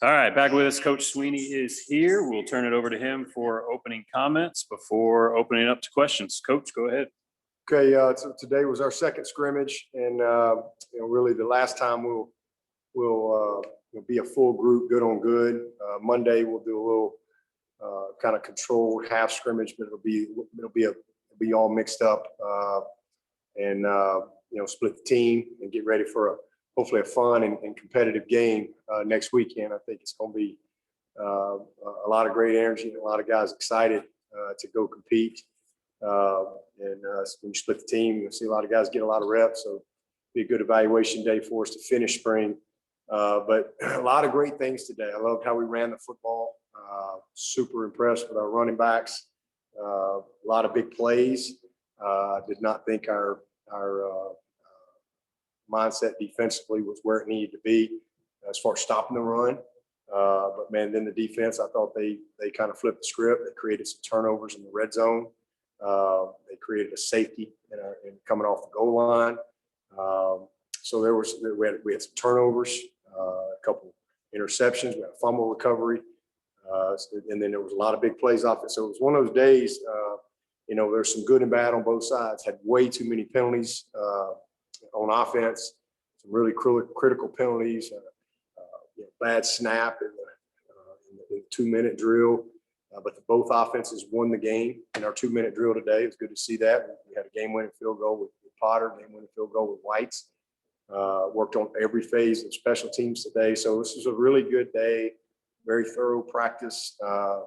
All right, back with us. Coach Swinney is here. We'll turn it over to him for opening comments before opening up to questions. Coach, go ahead. Okay, so today was our second scrimmage, and really the last time we'll be a full group, good on good. Monday we'll do a little kind of controlled half scrimmage, but it'll be all mixed up, and split the team and get ready for hopefully a fun and competitive game next weekend. I think it's going to be a lot of great energy and a lot of guys excited to go compete. When you split the team, you'll see a lot of guys get a lot of reps. So it'll be a good evaluation day for us to finish spring. But a lot of great things today. I loved how we ran the football. Super impressed with our running backs. A lot of big plays. Did not think our mindset defensively was where it needed to be as far as stopping the run. But man, then the defense, I thought they kind of flipped the script. They created some turnovers in the red zone. They created a safety in coming off the goal line. So we had some turnovers, a couple interceptions, we had a fumble recovery, and then there was a lot of big plays off it. So it was one of those days. There's some good and bad on both sides. Had way too many penalties on offense, some really critical penalties, bad snap in the 2-minute drill. But both offenses won the game in our 2-minute drill today. It was good to see that. We had a game-winning field goal with Potter, game-winning field goal with Whites. Worked on every phase of special teams today. So this was a really good day, very thorough practice. The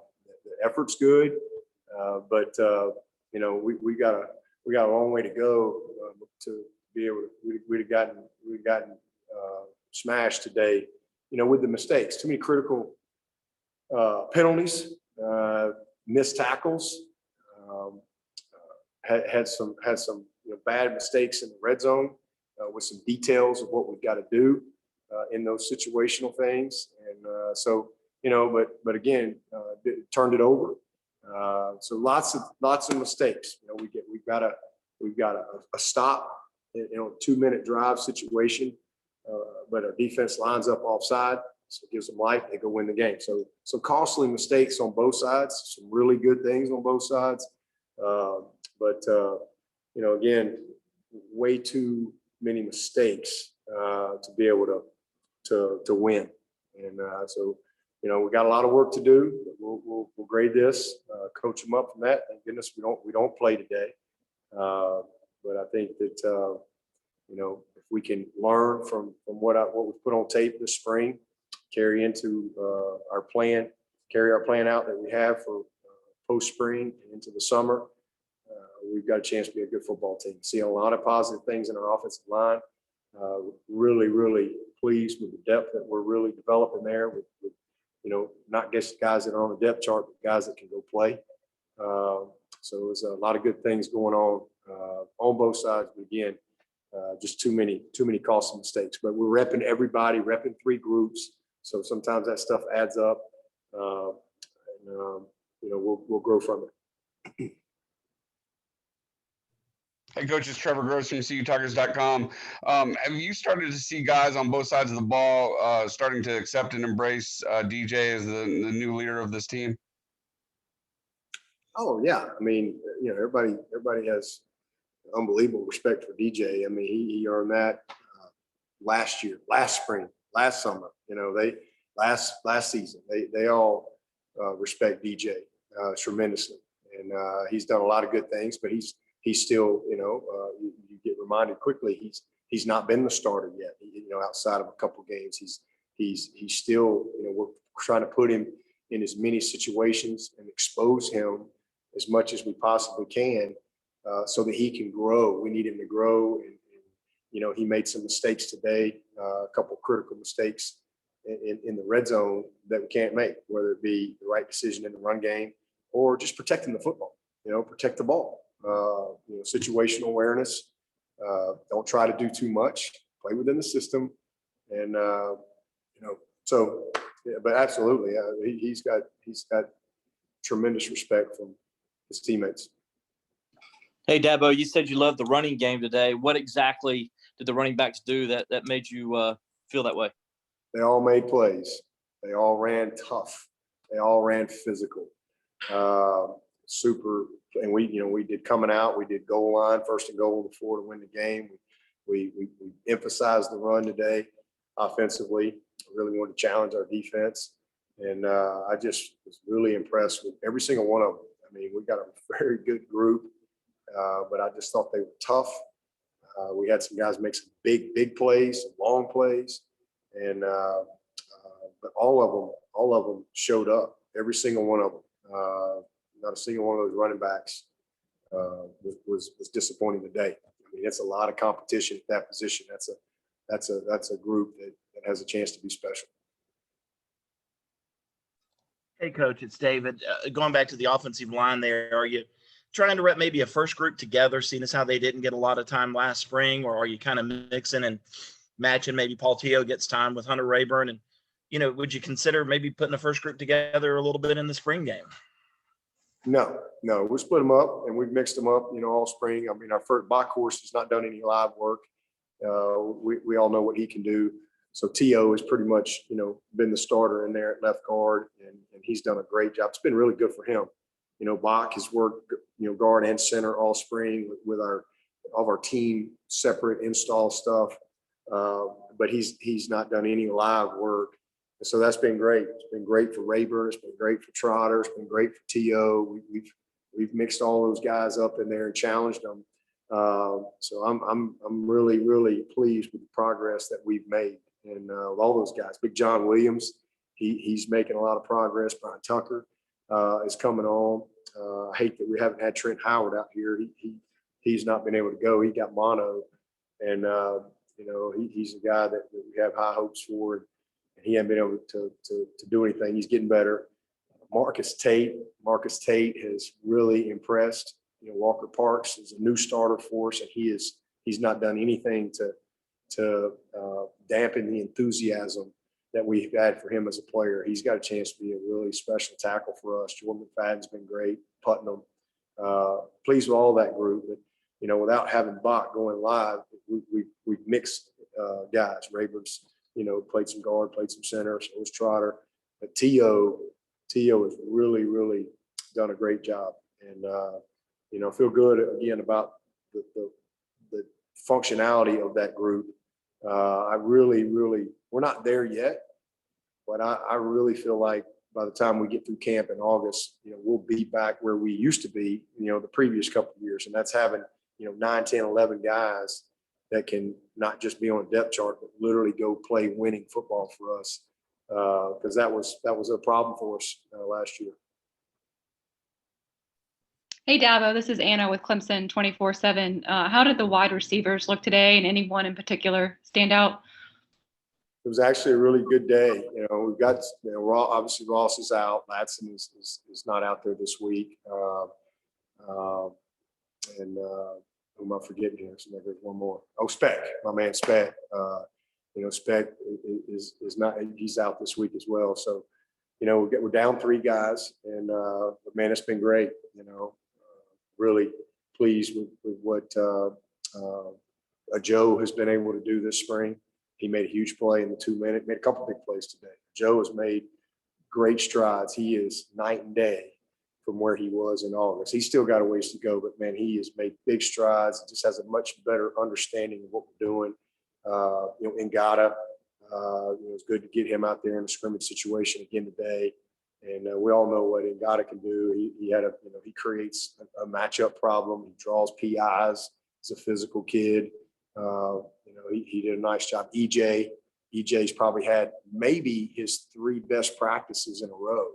effort's good, but we got a long way to go to be able to. We'd gotten smashed today, with the mistakes. Too many critical penalties, missed tackles, had some bad mistakes in the red zone with some details of what we've got to do in those situational things. And but again, turned it over. So lots of mistakes. We've got a stop, 2-minute drive situation, but our defense lines up offside, so it gives them life. They go win the game. So some costly mistakes on both sides. Some really good things on both sides, but again, way too many mistakes to be able to win. And so we got a lot of work to do. We'll grade this, coach them up from that. Thank goodness we don't play today. But I think that if we can learn from what we put on tape this spring, carry into our plan out that we have for post spring and into the summer, we've got a chance to be a good football team. See a lot of positive things in our offensive line. Really, really pleased with the depth that we're really developing there with not just guys that are on the depth chart, but guys that can go play. So there's a lot of good things going on both sides. But again, just too many costly mistakes. But we're repping everybody, repping 3 groups. So sometimes that stuff adds up, and we'll grow from it. Hey, Coach, it's Trevor Gross from CUTigers.com. Have you started to see guys on both sides of the ball starting to accept and embrace DJ as the new leader of this team? Oh yeah, I mean, everybody has unbelievable respect for DJ. I mean, he earned that last year, last spring, last summer. Last season, they all respect DJ tremendously, and he's done a lot of good things. But he's still, you get reminded quickly he's not been the starter yet. Outside of a couple of games, he's still, we're trying to put him in as many situations and expose him as much as we possibly can, so that he can grow. We need him to grow, and he made some mistakes today, a couple of critical mistakes in the red zone that we can't make, whether it be the right decision in the run game or just protecting the football. Protect the ball. Situational awareness. Don't try to do too much. Play within the system, and So, yeah, but absolutely, he's got tremendous respect from his teammates. Hey, Dabo, you said you loved the running game today. What exactly did the running backs do that made you feel that way? They all made plays. They all ran tough. They all ran physical. Super. And we did coming out. We did goal line, first and goal before to win the game. We emphasized the run today offensively. Really wanted to challenge our defense. And I just was really impressed with every single one of them. I mean, we got a very good group, but I just thought they were tough. We had some guys make some big plays, some long plays, and but all of them showed up. Every single one of them. Not a single one of those running backs was disappointing today. I mean, it's a lot of competition at that position. That's a group that has a chance to be special. Hey, Coach, it's David. Going back to the offensive line there, are you trying to rep maybe a first group together, seeing as how they didn't get a lot of time last spring, or are you kind of mixing and matching? Maybe Paul Teo gets time with Hunter Rayburn, and would you consider maybe putting a first group together a little bit in the spring game? No, we split them up and we've mixed them up, all spring. I mean, our first Bach course has not done any live work. We all know what he can do. So T.O. has pretty much, been the starter in there at left guard, and he's done a great job. It's been really good for him. Bach has worked, guard and center all spring with all of our team separate install stuff. But he's not done any live work. And so that's been great. It's been great for Rayburn. It's been great for Trotter. It's been great for T.O. We've mixed all those guys up in there and challenged them. So I'm really, really pleased with the progress that we've made. And with all those guys, Big John Williams, he's making a lot of progress. Brian Tucker is coming on. I hate that we haven't had Trent Howard out here. He's not been able to go. He got mono, and he's a guy that we have high hopes for. And he hasn't been able to do anything. He's getting better. Marcus Tate has really impressed. Walker Parks is a new starter for us, and he's not done anything to dampen the enthusiasm that we've had for him as a player. He's got a chance to be a really special tackle for us. Jordan McFadden's been great, Putnam. Pleased with all that group, but without having Bach going live, we've mixed guys. Rayburn's played some guard, played some center, so was Trotter. But T.O. has really, really done a great job, and feel good again about the functionality of that group. I really, we're not there yet, but I really feel like by the time we get through camp in August, we'll be back where we used to be, the previous couple of years. And that's having, 9, 10, 11 guys that can not just be on a depth chart, but literally go play winning football for us. Because that was a problem for us last year. Hey, Dabo, this is Anna with Clemson 24/7. How did the wide receivers look today, and anyone in particular stand out? It was actually a really good day. We've got, obviously Ross is out. Latson is not out there this week. And who am I forgetting here? So there's one more. Oh, Speck, my man Speck. Speck is not, he's out this week as well. So, we're down 3 guys, and but man, it's been great. Really pleased with what Joe has been able to do this spring. He made a huge play in the 2-minute, made a couple big plays today. Joe has made great strides. He is night and day from where he was in August. He's still got a ways to go, but man, he has made big strides. He just has a much better understanding of what we're doing. Ngata, it's good to get him out there in a scrimmage situation again today. And we all know what Ngata can do. He creates a matchup problem. He draws PIs. He's a physical kid. He did a nice job. EJ's probably had maybe his 3 best practices in a row,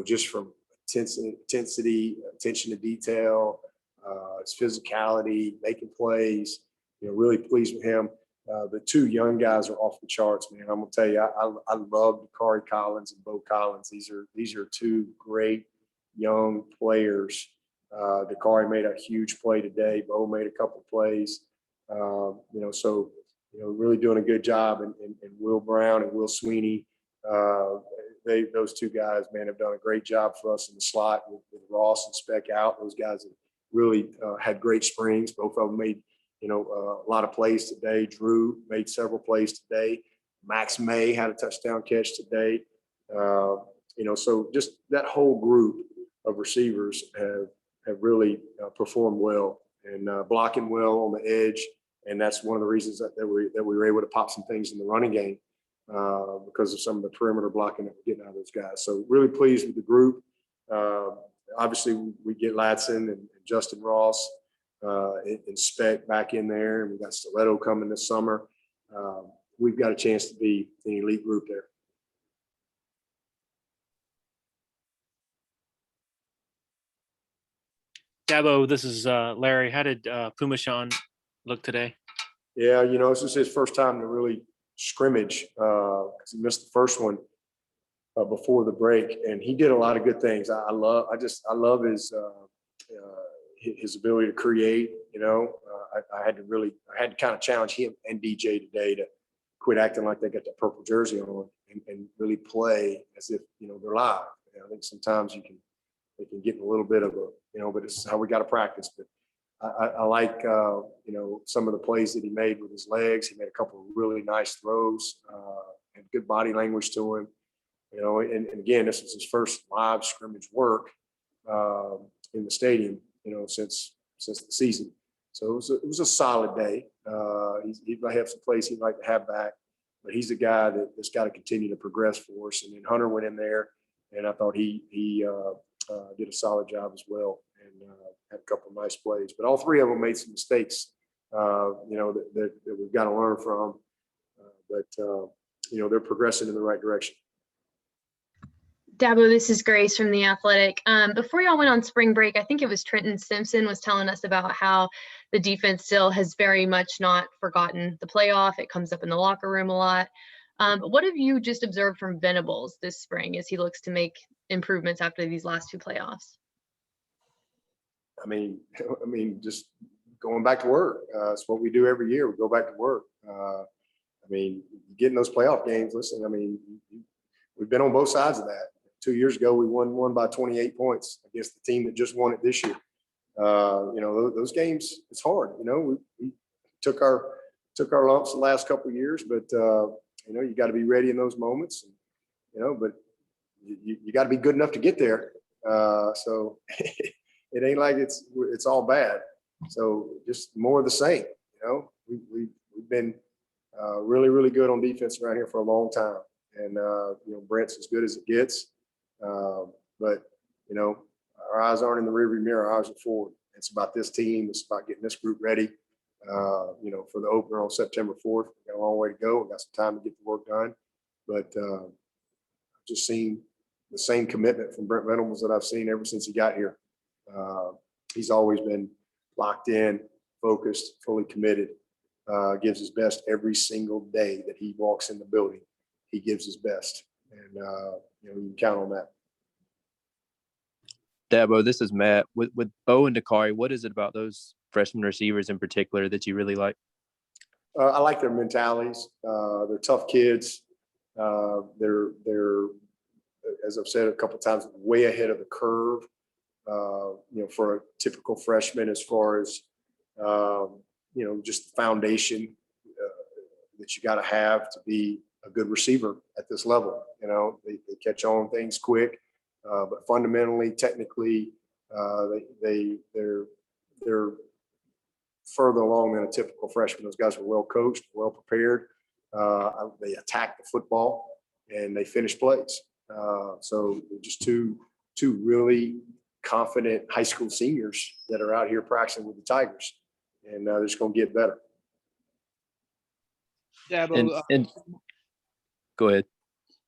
just from intensity, attention to detail, his physicality, making plays, really pleased with him. The 2 young guys are off the charts, man. I'm gonna tell you, I love Corey Collins and Bo Collins. These are 2 great young players. Dakari made a huge play today. Bo made a couple plays. Really doing a good job. And Will Brown and Will Swinney, those 2 guys, man, have done a great job for us in the slot with Ross and Speck out. Those guys have really had great springs. Both of them made a lot of plays today. Drew made several plays today. Max May had a touchdown catch today. So just that whole group of receivers have really performed well and blocking well on the edge. And that's one of the reasons that we were able to pop some things in the running game because of some of the perimeter blocking that we're getting out of those guys. So really pleased with the group. Obviously, we get Ladson and Justin Ross and Speck back in there, and we got Stiletto coming this summer. We've got a chance to be an elite group there. Dabo, this is Larry. How did Pumashan look today? Yeah, this is his first time to really scrimmage because he missed the first one before the break, and he did a lot of good things. I love his ability to create. I had to kind of challenge him and DJ today to quit acting like they got that purple jersey on and really play as if they're live. I think sometimes they can get in a little bit of but it's how we got to practice. But I like some of the plays that he made with his legs. He made a couple of really nice throws and good body language to him. And again, this was his first live scrimmage work in the stadium, since the season. So it was a solid day. He might have some plays he'd like to have back, but he's a guy that's got to continue to progress for us. And then Hunter went in there, and I thought he did a solid job as well, and had a couple of nice plays. But all three of them made some mistakes, that we've got to learn from. But they're progressing in the right direction. Dabo, this is Grace from The Athletic. Before y'all went on spring break, I think it was Trenton Simpson was telling us about how the defense still has very much not forgotten the playoff. It comes up in the locker room a lot. What have you just observed from Venables this spring as he looks to make improvements after these last two playoffs? I mean, just going back to work. It's what we do every year. We go back to work. Getting those playoff games, listen, we've been on both sides of that. 2 years ago, we won by 28 points against the team that just won it this year. Those games, it's hard. We took our lumps the last couple of years, but you got to be ready in those moments. But you got to be good enough to get there. So it ain't like it's all bad. So just more of the same. We've been really, really good on defense around here for a long time, and Brent's as good as it gets. But our eyes aren't in the rearview mirror. Our eyes are forward. It's about this team. It's about getting this group ready. For the opener on September 4th. We've got a long way to go. We've got some time to get the work done. But just seen the same commitment from Brent Venables that I've seen ever since he got here. He's always been locked in, focused, fully committed, gives his best every single day that he walks in the building. He gives his best. And, you can count on that. Dabo, this is Matt. With Bo and Dakari, what is it about those freshman receivers in particular that you really like? I like their mentalities. They're tough kids. They're as I've said a couple of times, way ahead of the curve. For a typical freshman, as far as just the foundation that you got to have to be a good receiver at this level. They catch on things quick, but fundamentally, technically, they're further along than a typical freshman. Those guys are well coached, well prepared. They attack the football and they finish plays. So they're just two really confident high school seniors that are out here practicing with the Tigers, and they're just going to get better. Dabo, and go ahead.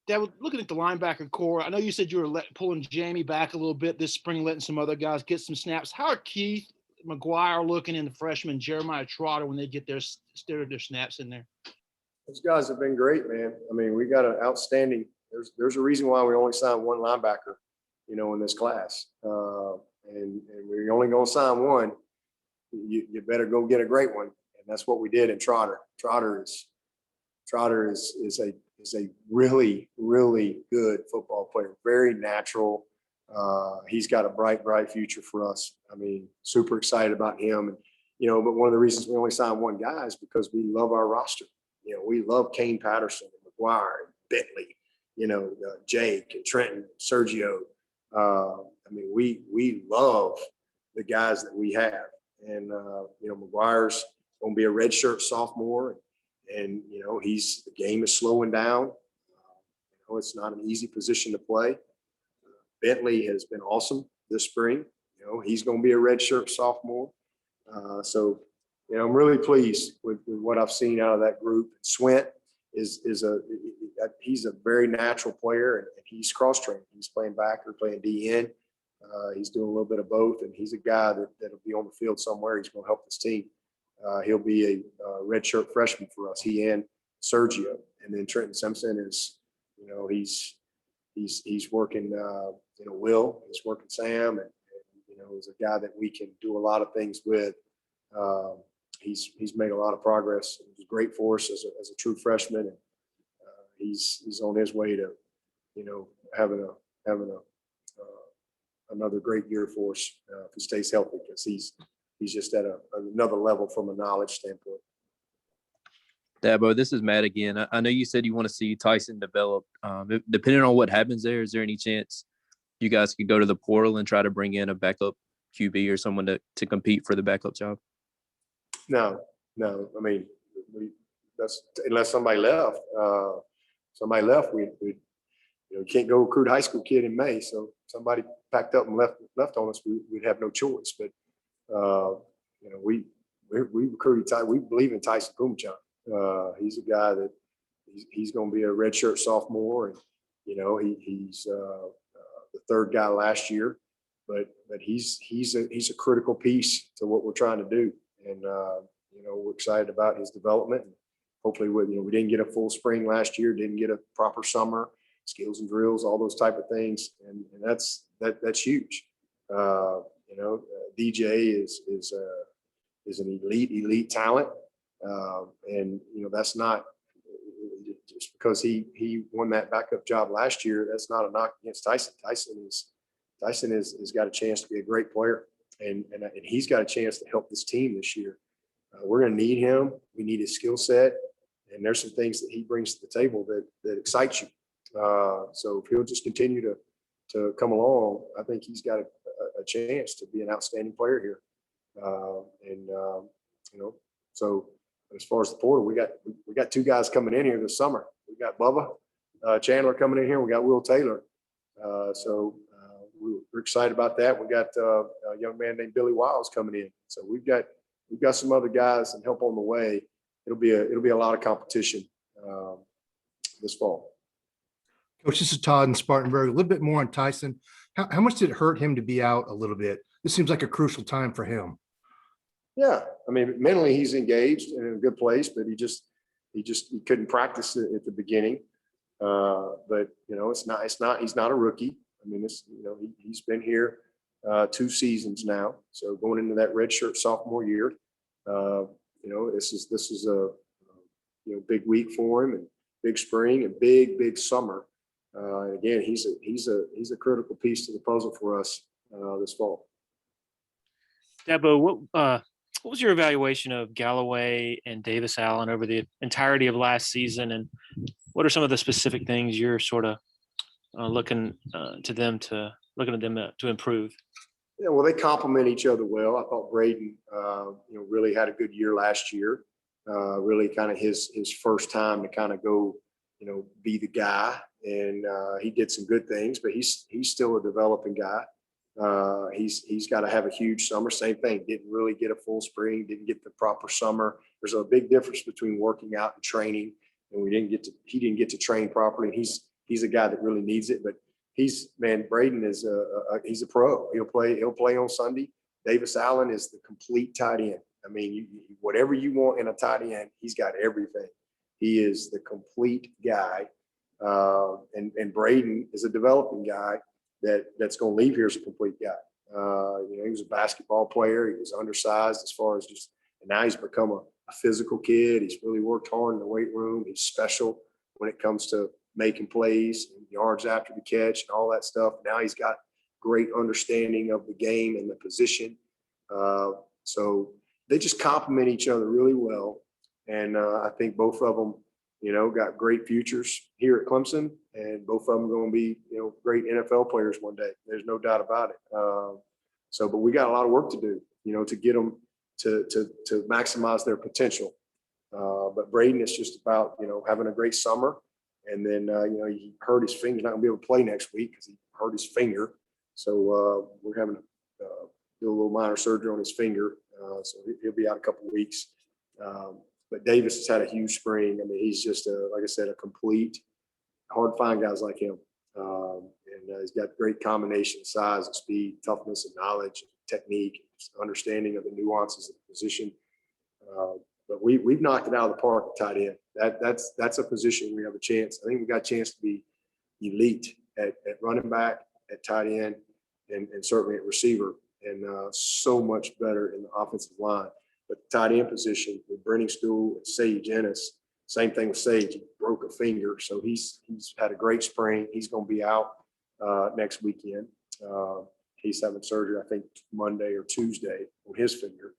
Dabo, looking at the linebacker core, I know you said you were pulling Jamie back a little bit this spring, letting some other guys get some snaps. How are Keith McGuire looking in the freshman Jeremiah Trotter when they get their snaps in there? Those guys have been great, man. We got an outstanding. There's a reason why we only signed one linebacker, in this class, and we're only going to sign one. You better go get a great one, and that's what we did in Trotter. Trotter is a really, really good football player. Very natural. He's got a bright future for us. Super excited about him. And, but one of the reasons we only signed one guy is because we love our roster. We love Kane Patterson and McGuire and Bentley. Jake and Trenton, Sergio. I mean, we love the guys that we have. And, McGuire's going to be a redshirt sophomore. And the game is slowing down. It's not an easy position to play. Bentley has been awesome this spring. He's going to be a redshirt sophomore. So I'm really pleased with what I've seen out of that group. Swint he's a very natural player, and he's cross-trained. He's playing backer, playing DN. He's doing a little bit of both, and he's a guy that'll be on the field somewhere. He's going to help this team. He'll be a redshirt freshman for us, he and Sergio. And then Trenton Simpson is, he's working, Will, he's working Sam, and is a guy that we can do a lot of things with. He's made a lot of progress. He's great for us as a true freshman, and he's on his way to, having another great year for us if he stays healthy, because he's just at another level from a knowledge standpoint. Dabo, this is Matt again. I know you said you want to see Tyson develop. Depending on what happens there, is there any chance you guys could go to the portal and try to bring in a backup QB or someone to compete for the backup job? No. I mean, that's unless somebody left. We you can't go recruit a high school kid in May. So somebody packed up and left on us, we'd have no choice. But we recruited Ty. We believe in Tyson Pumachan. He's a guy that he's going to be a redshirt sophomore, and he's the third guy last year, but he's a critical piece to what we're trying to do, and we're excited about his development. Hopefully, we didn't get a full spring last year, didn't get a proper summer, skills and drills, all those type of things, and that's huge. DJ is an elite talent, and that's not just because he won that backup job last year. That's not a knock against Tyson. Tyson has got a chance to be a great player, and he's got a chance to help this team this year. We're going to need him. We need his skill set, and there's some things that he brings to the table that excites you. So if he'll just continue to come along, I think he's got a chance to be an outstanding player here. So as far as the portal, we got two guys coming in here this summer. We got Bubba Chandler coming in here. We got Will Taylor. So we're excited about that. We got a young man named Billy Wiles coming in. So we've got some other guys and help on the way. It'll be a lot of competition this fall. Coach, this is Todd in Spartanburg. A little bit more on Tyson. How much did it hurt him to be out a little bit? This seems like a crucial time for him. Yeah, I mean, mentally he's engaged and in a good place, but he couldn't practice it at the beginning. But he's not a rookie. I mean, he's been here 2 seasons now. So going into that redshirt sophomore year, this is a big week for him, and big spring and big summer. And again, he's a critical piece to the puzzle for us this fall. Dabo, what was your evaluation of Galloway and Davis Allen over the entirety of last season, and what are some of the specific things you're sort of looking at them to improve? Yeah, well, they complement each other well. I thought Braden, really had a good year last year. Really kind of his first time to kind of go, be the guy, and he did some good things, but he's still a developing guy. He's got to have a huge summer. Same thing. Didn't really get a full spring. Didn't get the proper summer. There's a big difference between working out and training, and he didn't get to train properly. And he's a guy that really needs it. But Braden is he's a pro. He'll play on Sunday. Davis Allen is the complete tight end. I mean, whatever you want in a tight end, he's got everything. He is the complete guy. And Braden is a developing guy that's going to leave here as a complete guy. He was a basketball player. He was undersized as far as and now he's become a physical kid. He's really worked hard in the weight room. He's special when it comes to making plays and yards after the catch and all that stuff. Now he's got great understanding of the game and the position. So they just complement each other really well. And I think both of them got great futures here at Clemson, and both of them going to be, great NFL players one day. There's no doubt about it. But we got a lot of work to do, to get them to maximize their potential. But Braden is just about, having a great summer. And then, he hurt his finger. He's not going to be able to play next week because he hurt his finger. So we're having to do a little minor surgery on his finger. So he'll be out a couple of weeks. But Davis has had a huge spring. I mean, he's just, like I said, a complete, hard to find guys like him. He's got great combination, size and speed, toughness and knowledge, technique, understanding of the nuances of the position. But we've knocked it out of the park at tight end. That's a position we have a chance. I think we got a chance to be elite at running back, at tight end, and certainly at receiver, and so much better in the offensive line. But the tight end position with Brenning Stool and Sage Ennis, same thing with Sage. He broke a finger, so he's had a great spring. He's going to be out next weekend. He's having surgery, I think, Monday or Tuesday on his finger.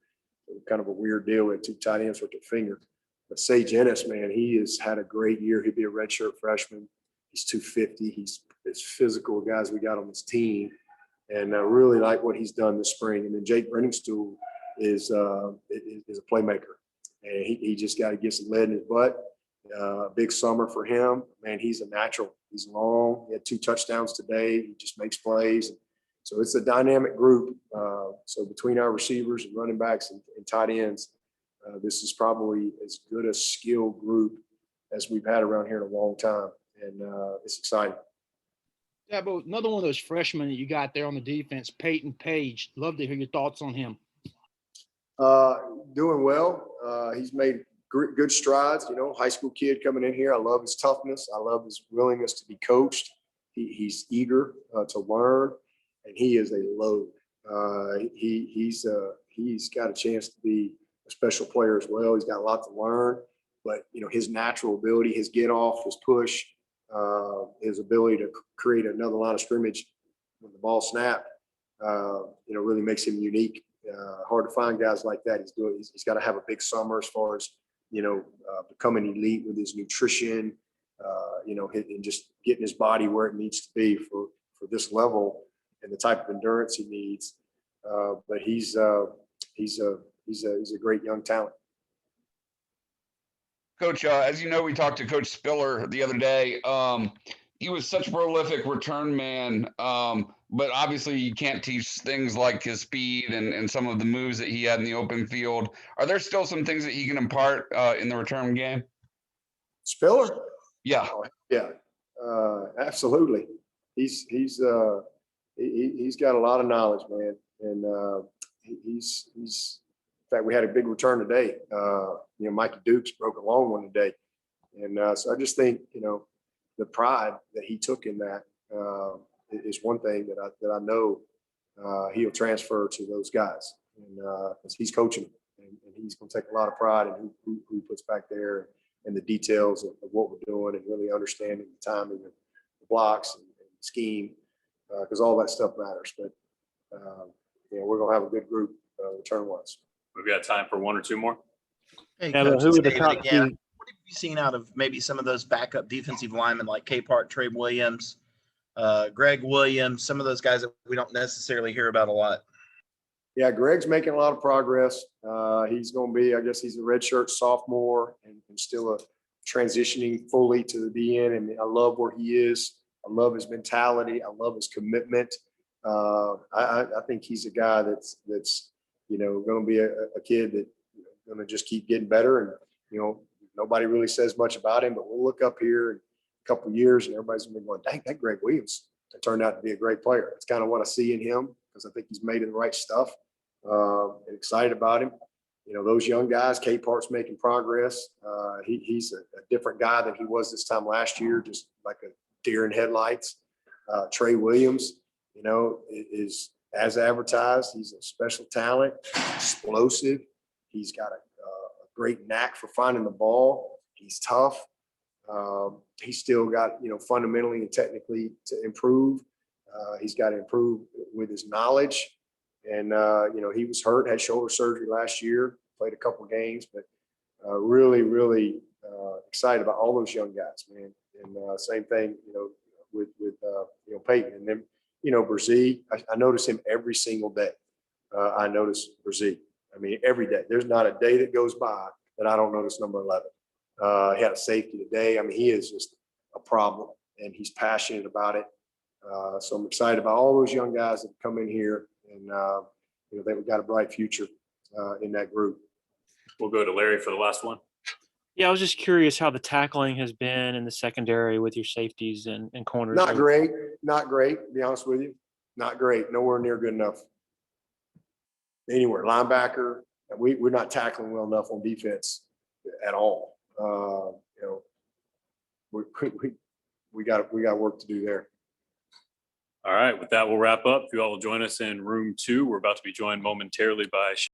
Kind of a weird deal with two tight ends with their finger. But Sage Ennis, man, he has had a great year. He'll be a redshirt freshman. He's 250. He's as physical guys we got on this team, and I really like what he's done this spring. And then Jake Brenningstool is a playmaker, and he just got to get some lead in his butt. Big summer for him. Man, he's a natural. He's long. He had 2 touchdowns today. He just makes plays. So it's a dynamic group. So between our receivers and running backs and tight ends, this is probably as good a skill group as we've had around here in a long time. And it's exciting. Dabo, another one of those freshmen that you got there on the defense, Peyton Page. Love to hear your thoughts on him. Doing well. He's made good strides. High school kid coming in here. I love his toughness. I love his willingness to be coached. He's eager to learn, and he is a load. He's got a chance to be a special player as well. He's got a lot to learn, but his natural ability, his get off, his push, his ability to create another line of scrimmage when the ball snapped, really makes him unique. Hard to find guys like that. He's got to have a big summer as far as becoming elite with his nutrition, and just getting his body where it needs to be for this level and the type of endurance he needs. But he's a great young talent. Coach, as you know, we talked to Coach Spiller the other day. He was such a prolific return man, but obviously you can't teach things like his speed and some of the moves that he had in the open field. Are there still some things that he can impart in the return game? Spiller? Yeah. Yeah, absolutely. He's got a lot of knowledge, man. And he's in fact, we had a big return today. Mikey Dukes broke a long one today. And so I just think, the pride that he took in that is one thing that I know he'll transfer to those guys. And because he's coaching them, and he's going to take a lot of pride in who he puts back there and the details of what we're doing, and really understanding the timing of the blocks and scheme, because all that stuff matters. But we're going to have a good group return-wise. We've got time for 1 or 2 more. Hey, Yeah, Coach, who it's are the David top again. two? What have you seen out of maybe some of those backup defensive linemen like Capehart, Trey Williams, Greg Williams, some of those guys that we don't necessarily hear about a lot? Yeah, Greg's making a lot of progress. He's going to be, I guess he's a redshirt sophomore and still transitioning fully to the DN. And I love where he is. I love his mentality. I love his commitment. I think he's a guy that's going to be a kid that going to just keep getting better. And, nobody really says much about him, but we'll look up here in a couple of years and everybody's going to be going, dang, that Greg Williams, it turned out to be a great player. It's kind of what I see in him, because I think he's made the right stuff, and excited about him. Those young guys, Capehart's making progress. He's a different guy than he was this time last year, just like a deer in headlights. Trey Williams, is as advertised. He's a special talent, explosive. He's got a great knack for finding the ball. He's tough. He's still got, fundamentally and technically to improve. He's got to improve with his knowledge. And, he was hurt, had shoulder surgery last year, played a couple of games, but really, really excited about all those young guys, man. And same thing, with Peyton, and then, Brzee, I notice him every single day. I notice Brzee. I mean, every day. There's not a day that goes by that I don't notice number 11. He had a safety today. I mean, he is just a problem, and he's passionate about it. So I'm excited about all those young guys that come in here, and they've got a bright future in that group. We'll go to Larry for the last one. Yeah, I was just curious how the tackling has been in the secondary with your safeties and corners. Not great, to be honest with you. Not great, nowhere near good enough. Anywhere, linebacker, we're not tackling well enough on defense at all. We got work to do there. All right, with that, we'll wrap up. If you all will join us in room 2, we're about to be joined momentarily by